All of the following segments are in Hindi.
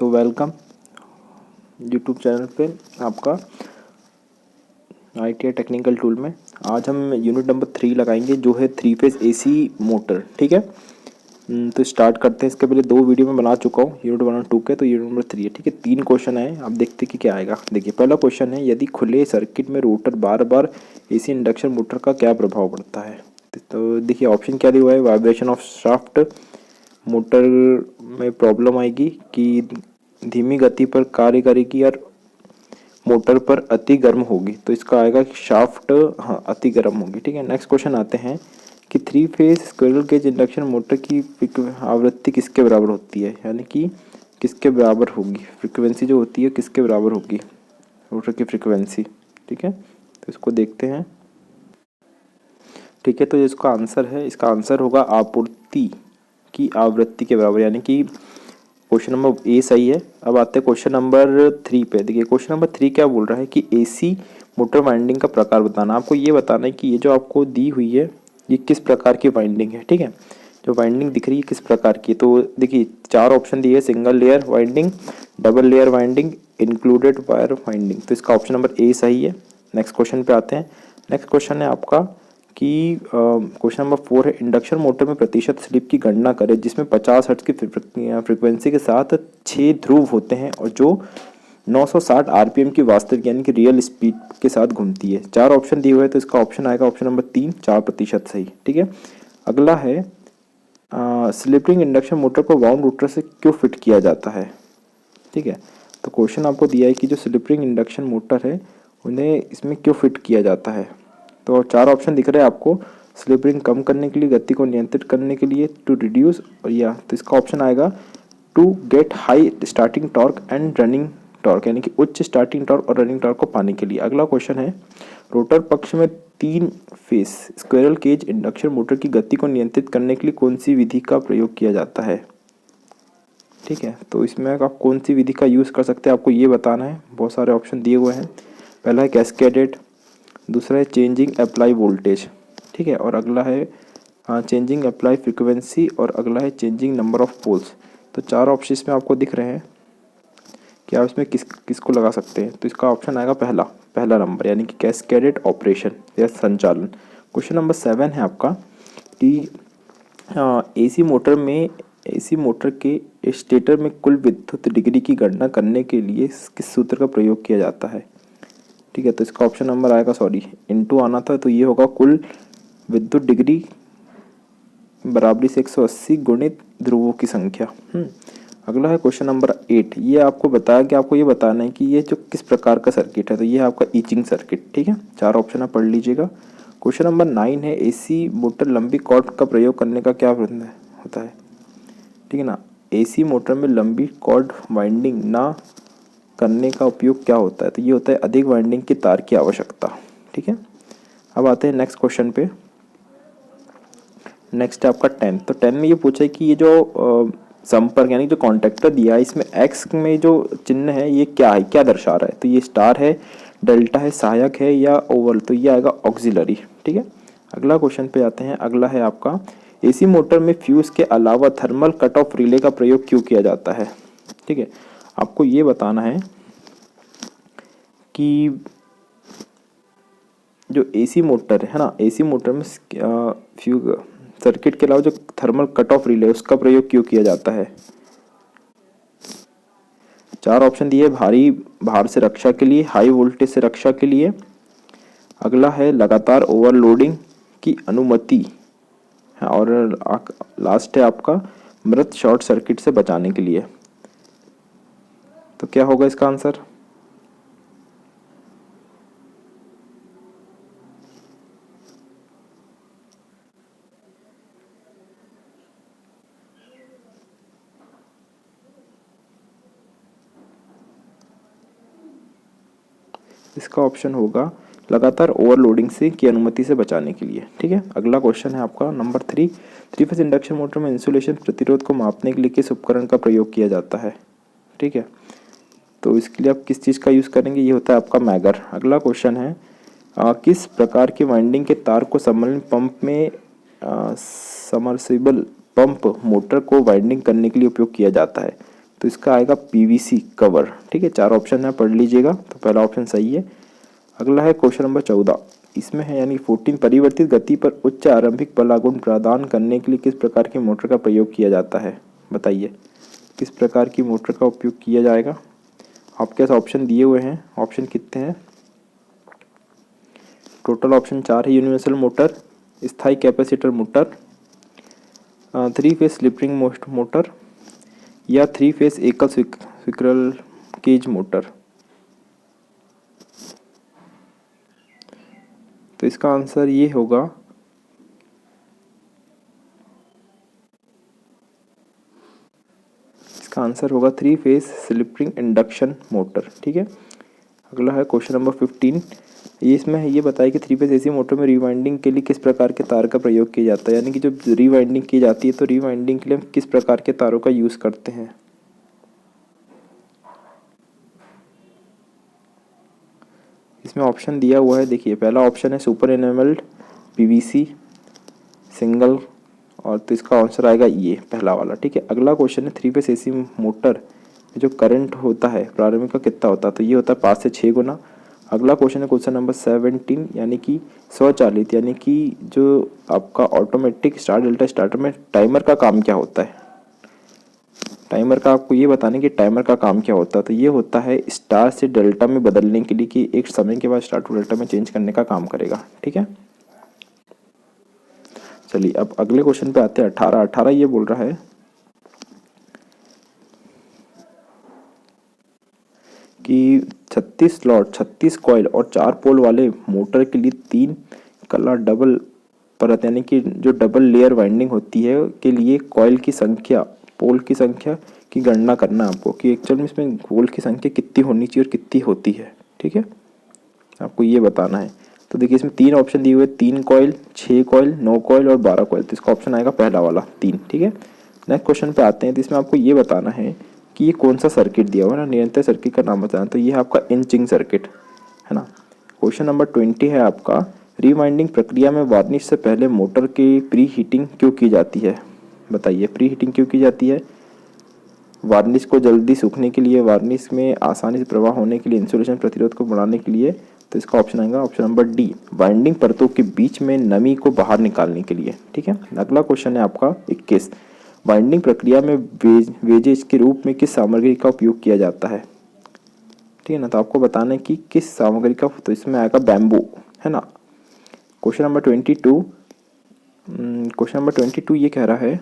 तो वेलकम यूट्यूब चैनल पे आपका ITI टेक्निकल टूल में। आज हम यूनिट नंबर 3 लगाएंगे जो है 3 फेज AC मोटर। ठीक है, तो स्टार्ट करते हैं। इसके पहले 2 वीडियो में बना चुका हूँ यूनिट 1 और 2 के, तो यूनिट नंबर 3 है। ठीक है, 3 क्वेश्चन है, आप देखते हैं कि क्या आएगा। देखिए पहला क्वेश्चन है, यदि खुले सर्किट में रोटर बार बार AC इंडक्शन मोटर का क्या प्रभाव पड़ता है। तो देखिए ऑप्शन क्या दिया हुआ है, वाइब्रेशन ऑफ शाफ्ट, मोटर में प्रॉब्लम आएगी कि धीमी गति पर कार्य करेगी और मोटर पर अति गर्म होगी। तो इसका आएगा शाफ्ट, हाँ अति गर्म होगी। ठीक है, नेक्स्ट क्वेश्चन आते हैं कि 3 phase squirrel cage induction motor की आवृत्ति किसके बराबर होती है, यानी कि किसके बराबर होगी, फ्रिक्वेंसी जो होती है किसके बराबर होगी रोटर की फ्रिक्वेंसी। ठीक है, तो इसको देखते हैं। ठीक है, तो इसका आंसर है, इसका आंसर होगा आपूर्ति की आवृत्ति के बराबर, यानी कि क्वेश्चन नंबर ए सही है। अब आते हैं क्वेश्चन नंबर 3 पे। देखिए क्वेश्चन नंबर 3 क्या बोल रहा है कि AC मोटर वाइंडिंग का प्रकार बताना। आपको ये बताना है कि ये जो आपको दी हुई है ये किस प्रकार की वाइंडिंग है। ठीक है, जो वाइंडिंग दिख रही है किस प्रकार की। तो देखिए 4 ऑप्शन दिए है, single layer winding, double layer winding, included wire winding. तो इसका ऑप्शन नंबर ए सही है। नेक्स्ट क्वेश्चन पे आते हैं। नेक्स्ट क्वेश्चन है आपका कि क्वेश्चन नंबर 4 है, इंडक्शन मोटर में प्रतिशत स्लिप की गणना करें जिसमें 50 हर्ट्ज की फ्रीक्वेंसी के साथ 6 ध्रुव होते हैं और जो 960 RPM की वास्तविक यानी कि रियल स्पीड के साथ घूमती है। 4 ऑप्शन दिए हुए हैं, तो इसका ऑप्शन आएगा ऑप्शन नंबर 3, 4% सही। ठीक है, अगला है स्लिप रिंग इंडक्शन मोटर को वाउंड रोटर से क्यों फिट किया जाता है। ठीक है, तो क्वेश्चन आपको दिया है कि जो स्लिप रिंग इंडक्शन मोटर है उन्हें इसमें क्यों फिट किया जाता है। तो 4 ऑप्शन दिख रहे हैं आपको, स्लिप रिंग कम करने के लिए, गति को नियंत्रित करने के लिए, टू रिड्यूस, और या तो इसका ऑप्शन आएगा to get high starting torque and running torque, यानी कि उच्च स्टार्टिंग टॉर्क और रनिंग टॉर्क को पाने के लिए। अगला क्वेश्चन है, रोटर पक्ष में 3 phase squirrel cage induction motor की गति को नियंत्रित करने के लिए कौन सी विधि का प्रयोग किया जाता है। ठीक है, तो इसमें आप कौन सी विधि का यूज़ कर सकते हैं आपको ये बताना है। बहुत सारे ऑप्शन दिए हुए हैं। पहला है कैस्केडेड, दूसरा है चेंजिंग अप्लाई वोल्टेज। ठीक है, और अगला है चेंजिंग अप्लाई फ्रीक्वेंसी, और अगला है चेंजिंग नंबर ऑफ पोल्स। तो 4 ऑप्शन इसमें आपको दिख रहे हैं कि आप इसमें किसको लगा सकते हैं। तो इसका ऑप्शन आएगा पहला नंबर, यानी कि कैस्केडेड ऑपरेशन या संचालन। क्वेश्चन नंबर 7 है आपका कि AC मोटर के स्टेटर में कुल विद्युत डिग्री की गणना करने के लिए किस सूत्र का प्रयोग किया जाता है। ठीक है, तो इसका ऑप्शन नंबर आएगा, इनटू आना था, तो ये होगा कुल विद्युत डिग्री बराबरी से 180 गुणित ध्रुवों की संख्या। अगला है क्वेश्चन नंबर 8। ये आपको बताया कि आपको ये बताना है कि ये जो किस प्रकार का सर्किट है। तो ये है आपका ईचिंग सर्किट। ठीक है, 4 ऑप्शन आप पढ़ लीजिएगा। क्वेश्चन नंबर 9 है, AC मोटर लंबी कॉर्ड का प्रयोग करने का क्या होता है। ठीक है ना, AC मोटर में लंबी कॉर्ड वाइंडिंग ना करने का उपयोग क्या होता है। तो ये होता है अधिक वाइंडिंग की तार की आवश्यकता। ठीक है, अब आते हैं नेक्स्ट क्वेश्चन पे। नेक्स्ट है आपका 10। तो 10 में ये पूछा है कि ये जो संपर्क यानी जो कॉन्टेक्टर दिया है इसमें एक्स में जो चिन्ह है ये क्या है, क्या दर्शा रहा है। तो ये स्टार है, डेल्टा है, सहायक है, या ओवल। तो ये आएगा ऑक्सिलरी। ठीक है, अगला क्वेश्चन पे आते हैं। अगला है आपका AC मोटर में फ्यूज के अलावा थर्मल कट ऑफ रिले का प्रयोग क्यों किया जाता है। ठीक है, आपको ये बताना है कि जो AC मोटर है ना, AC मोटर में फ्यूज सर्किट के अलावा जो थर्मल कट ऑफ रिले उसका प्रयोग क्यों किया जाता है। 4 ऑप्शन दिए, भारी भार से रक्षा के लिए, हाई वोल्टेज से रक्षा के लिए, अगला है लगातार ओवरलोडिंग की अनुमति, और लास्ट है आपका मृत शॉर्ट सर्किट से बचाने के लिए। तो क्या होगा इसका आंसर। इसका ऑप्शन होगा लगातार ओवरलोडिंग से की अनुमति से बचाने के लिए। ठीक है, अगला क्वेश्चन है आपका नंबर 3 फेज इंडक्शन मोटर में इंसुलेशन प्रतिरोध को मापने के लिए किस उपकरण का प्रयोग किया जाता है। ठीक है, तो इसके लिए आप किस चीज़ का यूज़ करेंगे, ये होता है आपका मैगर। अगला क्वेश्चन है किस प्रकार की वाइंडिंग के तार को समर्सिबल पंप मोटर को वाइंडिंग करने के लिए उपयोग किया जाता है। तो इसका आएगा पीवीसी कवर। ठीक है, 4 ऑप्शन है, पढ़ लीजिएगा। तो पहला ऑप्शन सही है। अगला है क्वेश्चन नंबर 14, इसमें है यानी 14, परिवर्तित गति पर उच्च आरंभिक बलागुण प्रदान करने के लिए किस प्रकार की मोटर का प्रयोग किया जाता है? बताइए किस प्रकार की मोटर का उपयोग किया जाएगा। आपके पास ऑप्शन दिए हुए हैं, ऑप्शन कितने हैं? टोटल ऑप्शन 4 है। यूनिवर्सल मोटर, स्थायी capacitor motor, 3 phase slip ring motor या 3 फेज एकल स्क्विरल केज मोटर। तो इसका आंसर ये होगा, इसका आंसर होगा 3 phase slip ring induction motor. ठीक है, अगला है क्वेश्चन नंबर 15, ये इसमें ये बताया कि 3 फेज एसी मोटर में रिवाइंडिंग के लिए किस प्रकार के तार का प्रयोग किया जाता है, यानी कि जब रिवाइंडिंग की जाती है तो रिवाइंडिंग के लिए हम किस प्रकार के तारों का यूज़ करते हैं। इसमें ऑप्शन दिया हुआ है, देखिए पहला ऑप्शन है सुपर एनेमल्ड पीवीसी सिंगल, और तो इसका आंसर आएगा ये पहला वाला। ठीक है, अगला क्वेश्चन है 3 फेज एसी मोटर में जो करंट होता है प्रारंभिक का कितना होता है, तो ये होता है 5 से 6 गुना। अगला क्वेश्चन है क्वेश्चन नंबर 17, यानी कि स्वचालित यानी कि जो आपका ऑटोमेटिक स्टार डेल्टा स्टार्टर में टाइमर का काम क्या होता है। टाइमर का आपको ये बताने कि टाइमर का काम क्या होता है, तो ये होता है स्टार से डेल्टा में बदलने के लिए, कि एक समय के बाद स्टार टू डेल्टा में चेंज करने का काम करेगा। ठीक है, चलिए अब अगले क्वेश्चन पे आते हैं। 18 ये बोल रहा है कि 36 स्लॉट 36 कॉइल और 4 पोल वाले मोटर के लिए 3 कला डबल परत यानी कि जो डबल लेयर वाइंडिंग होती है के लिए कॉइल की संख्या, पोल की संख्या की गणना करना है आपको, कि एक्चुअल में इसमें पोल की संख्या कितनी होनी चाहिए और कितनी होती है। ठीक है, आपको ये बताना है। तो देखिए इसमें 3 ऑप्शन दिए हुए, 3 कॉइल, 6 कॉइल, 9 कॉइल और 12 कॉइल। तो इसका ऑप्शन आएगा पहला वाला 3। ठीक है, नेक्स्ट क्वेश्चन पे आते हैं। तो इसमें आपको ये बताना है कि ये कौन सा सर्किट दिया हुआ है ना, निरंतर सर्किट का नाम बताना। तो ये है आपका इंचिंग सर्किट है ना। क्वेश्चन नंबर 20 है आपका, रीवाइंडिंग प्रक्रिया में वार्निश से पहले मोटर की प्री हीटिंग क्यों की जाती है? बताइए प्री हीटिंग क्यों की जाती है? वार्निश को जल्दी सूखने के लिए, वार्निश में आसानी से प्रवाह होने के लिए, इंसुलेशन प्रतिरोध को बढ़ाने के लिए। तो इसका ऑप्शन आएगा ऑप्शन नंबर डी, वाइंडिंग परतों के बीच में नमी को बाहर निकालने के लिए। ठीक है, अगला क्वेश्चन है आपका 21, वाइंडिंग प्रक्रिया में वेजेज के रूप में किस सामग्री का उपयोग किया जाता है? ठीक है ना, तो आपको बताना है कि किस सामग्री का, तो इसमें आएगा बैम्बू है ना। क्वेश्चन नंबर 22 ये कह रहा है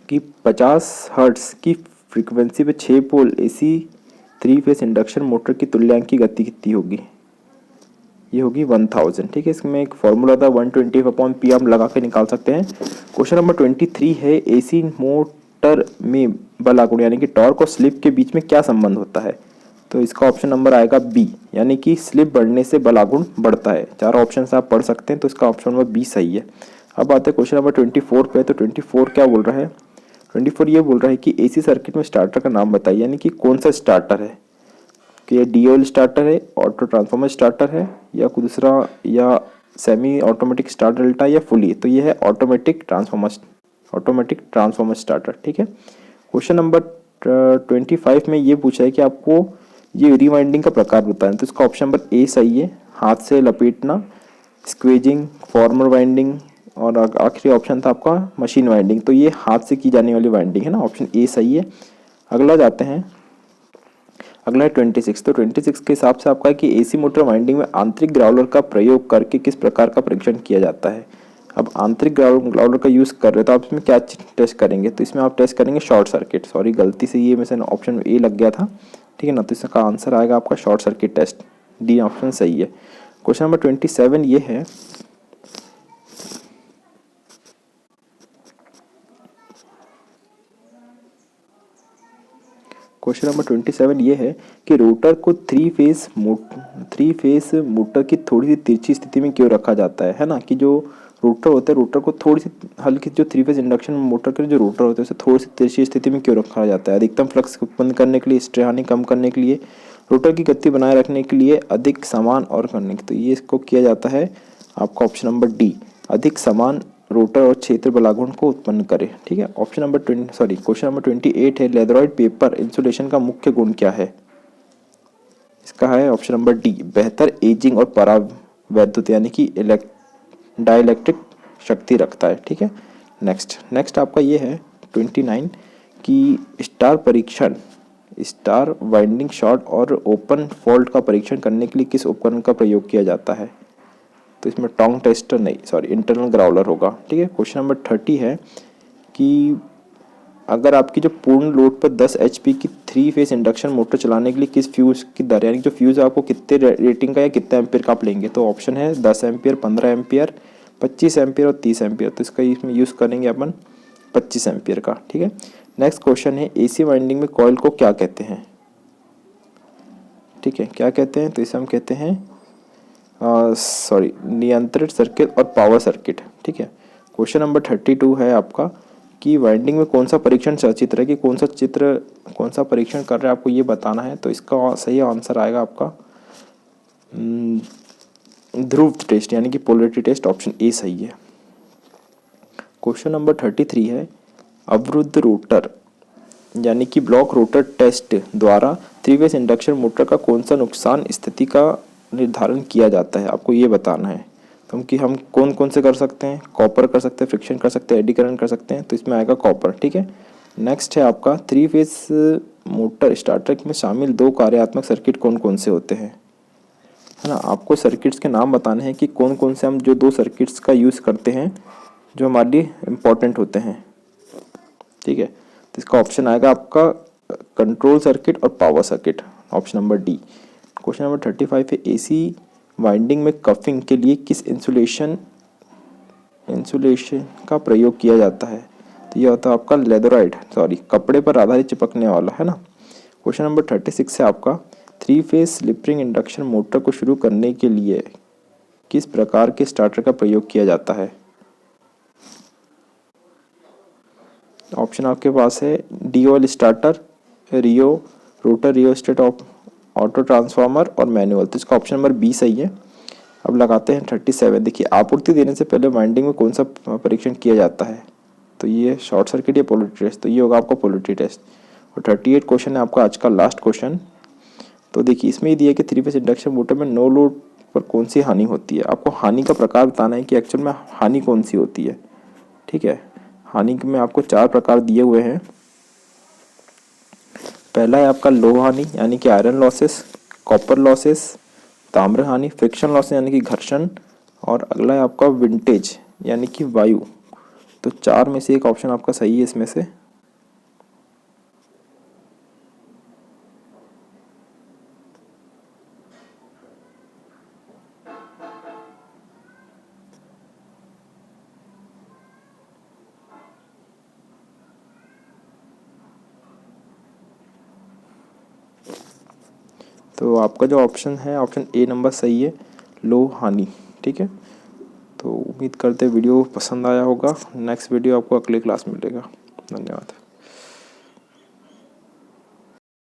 कि 50 हर्ट्ज की फ्रीक्वेंसी पे 6 पोल एसी 3 फेज इंडक्शन मोटर की तुल्यांकी गति कितनी होगी? ये होगी 1000। ठीक है, इसमें एक फॉर्मूला था 120/P आप लगा के निकाल सकते हैं। क्वेश्चन नंबर 23 है, एसी मोटर में बलागुण यानी कि टॉर्क और स्लिप के बीच में क्या संबंध होता है? तो इसका ऑप्शन नंबर आएगा बी, यानी कि स्लिप बढ़ने से बलागुण बढ़ता है। 4 ऑप्शन आप पढ़ सकते हैं, तो इसका ऑप्शन नंबर बी सही है। अब आते हैं क्वेश्चन नंबर 24 पे। तो 24 क्या बोल रहा है? 24 ये बोल रहा है कि एसी सर्किट में स्टार्टर का नाम बताइए, यानी कि कौन सा स्टार्टर है, कि ये डीओएल स्टार्टर है, ऑटो ट्रांसफॉर्मर स्टार्टर है, या कोई दूसरा, या सेमी ऑटोमेटिक स्टार्ट डेल्टा, या फुली। तो ये है ऑटोमेटिक ट्रांसफॉर्मर स्टार्टर। ठीक है, क्वेश्चन नंबर 25 में ये पूछा है कि आपको ये रिवाइंडिंग का प्रकार बताएं। तो इसका ऑप्शन नंबर ए सही है, हाथ से लपेटना, स्क्वेजिंग, फॉर्मर वाइंडिंग, और आखिरी ऑप्शन था आपका मशीन वाइंडिंग। तो ये हाथ से की जाने वाली वाइंडिंग है ना, ऑप्शन ए सही है। अगला जाते हैं, अगला है 26। तो 26 के हिसाब से आपका है कि एसी मोटर वाइंडिंग में आंतरिक ग्राउलर का प्रयोग करके किस प्रकार का परीक्षण किया जाता है? अब आंतरिक ग्राउलर का यूज़ कर रहे हो तो आप इसमें क्या टेस्ट करेंगे? तो इसमें आप टेस्ट करेंगे शॉर्ट सर्किट। सॉरी, गलती से ये में से ऑप्शन ए लग गया था। ठीक है ना, तो इसका आंसर आएगा आपका short circuit test, D option सही है। क्वेश्चन नंबर 27 ये है, क्वेश्चन नंबर 27 ये है कि रोटर को 3 फेज मोटर की थोड़ी सी तिरछी स्थिति में क्यों रखा जाता है ना, कि जो रोटर होता है, रोटर को थोड़ी सी हल्की, जो 3 फेज इंडक्शन मोटर के जो रोटर होते हैं उसे थोड़ी सी तिरछी स्थिति में क्यों रखा जाता है? अधिकतम फ्लक्स उत्पन्न करने के लिए, स्ट्रे हानि कम करने के लिए, रोटर की गति बनाए रखने के लिए, अधिक समान और करने के। तो ये इसको किया जाता है आपका ऑप्शन नंबर डी, अधिक समान रोटर और क्षेत्र बलागुण को उत्पन्न करे। ठीक है, ऑप्शन नंबर क्वेश्चन नंबर 28 है, लेदरॉइड पेपर इंसुलेशन का मुख्य गुण क्या है? इसका है ऑप्शन नंबर डी, बेहतर एजिंग और परावैद्युत यानी कि डाइलेक्ट्रिक शक्ति रखता है। ठीक है, नेक्स्ट आपका ये है 29 कि स्टार वाइंडिंग शॉर्ट और ओपन फॉल्ट का परीक्षण करने के लिए किस उपकरण का प्रयोग किया जाता है? तो इसमें टोंग टेस्टर नहीं, सॉरी, इंटरनल ग्राउलर होगा। ठीक है, क्वेश्चन नंबर 30 है कि अगर आपकी जो पूर्ण लोड पर 10 HP की 3 फेज इंडक्शन मोटर चलाने के लिए किस फ्यूज की दर, यानी जो फ्यूज आपको कितने रेटिंग का या कितने एम्पियर का आप लेंगे? तो ऑप्शन है 10 एम्पियर, 15 एम्पियर, 25 एम्पियर और 30 एम्पियर। तो इसका इसमें यूज़ करेंगे अपन 25 एम्पियर का। ठीक है, नेक्स्ट क्वेश्चन है, AC वाइंडिंग में कॉइल को क्या कहते हैं? ठीक है, क्या कहते हैं? तो इसे हम कहते हैं नियंत्रित सर्किट और पावर सर्किट। ठीक है, क्वेश्चन नंबर 32 है आपका कि वाइंडिंग में कौन सा परीक्षण सचित्र है, कि कौन सा परीक्षण कर रहा है, आपको ये बताना है। तो इसका सही आंसर आएगा आपका ध्रुव टेस्ट यानी कि पोलैरिटी टेस्ट, ऑप्शन ए सही है। क्वेश्चन नंबर 33 है, अवरुद्ध रोटर यानी कि ब्लॉक रोटर टेस्ट द्वारा 3 फेज इंडक्शन मोटर का कौन सा नुकसान स्थिति का निर्धारण किया जाता है? आपको ये बताना है। तो कि हम कौन कौन से कर सकते हैं? कॉपर कर सकते हैं, फ्रिक्शन कर सकते हैं, एडी करंट कर सकते हैं। तो इसमें आएगा कॉपर। ठीक है, नेक्स्ट है आपका 3 फेज मोटर स्टार्टर में शामिल 2 कार्यात्मक सर्किट कौन कौन से होते हैं? है ना, आपको सर्किट्स के नाम बताने हैं कि कौन कौन से हम जो 2 सर्किट्स का यूज़ करते हैं जो हमारे लिए इम्पोर्टेंट होते हैं। ठीक है, तो इसका ऑप्शन आएगा आपका कंट्रोल सर्किट और power circuit, option number D. Question number 35 है, AC वाइंडिंग में कफिंग के लिए किस इंसुलेशन का प्रयोग किया जाता है? तो ये होता है आपका कपड़े पर आधारित चिपकने वाला, है ना। क्वेश्चन नंबर 36 है आपका, 3 फेज स्लिप-रिंग इंडक्शन मोटर को शुरू करने के लिए किस प्रकार के स्टार्टर का प्रयोग किया जाता है? ऑप्शन आपके पास है DOL starter, rotor rheostat, auto transformer और मैनुअल। तो इसका ऑप्शन नंबर बी सही है। अब लगाते हैं 37। देखिए, आपूर्ति देने से पहले वाइंडिंग में कौन सा परीक्षण किया जाता है? तो ये शॉर्ट सर्किट या पोलैरिटी टेस्ट? तो ये होगा आपका पोलैरिटी टेस्ट। और 38 क्वेश्चन है आपका आज का लास्ट क्वेश्चन। तो देखिए, इसमें ये दिया कि 3 फेज इंडक्शन मोटर में नो लोड पर कौन सी हानि होती है। आपको हानि का प्रकार बताना है कि एक्चुअल में हानि कौन सी होती है। ठीक है, हानि में आपको 4 प्रकार दिए हुए हैं। पहला है आपका लोह हानि यानी कि आयरन लॉसेस, कॉपर लॉसेस, ताम्र हानि, फ्रिक्शन लॉसेस यानी कि घर्षण, और अगला है आपका विंटेज यानी कि वायु। तो 4 में से एक ऑप्शन आपका सही है इसमें से। तो आपका जो ऑप्शन है, ऑप्शन ए नंबर सही है, लो हानि। ठीक है, तो उम्मीद करते वीडियो पसंद आया होगा। नेक्स्ट वीडियो आपको अगले क्लास में मिलेगा। धन्यवाद।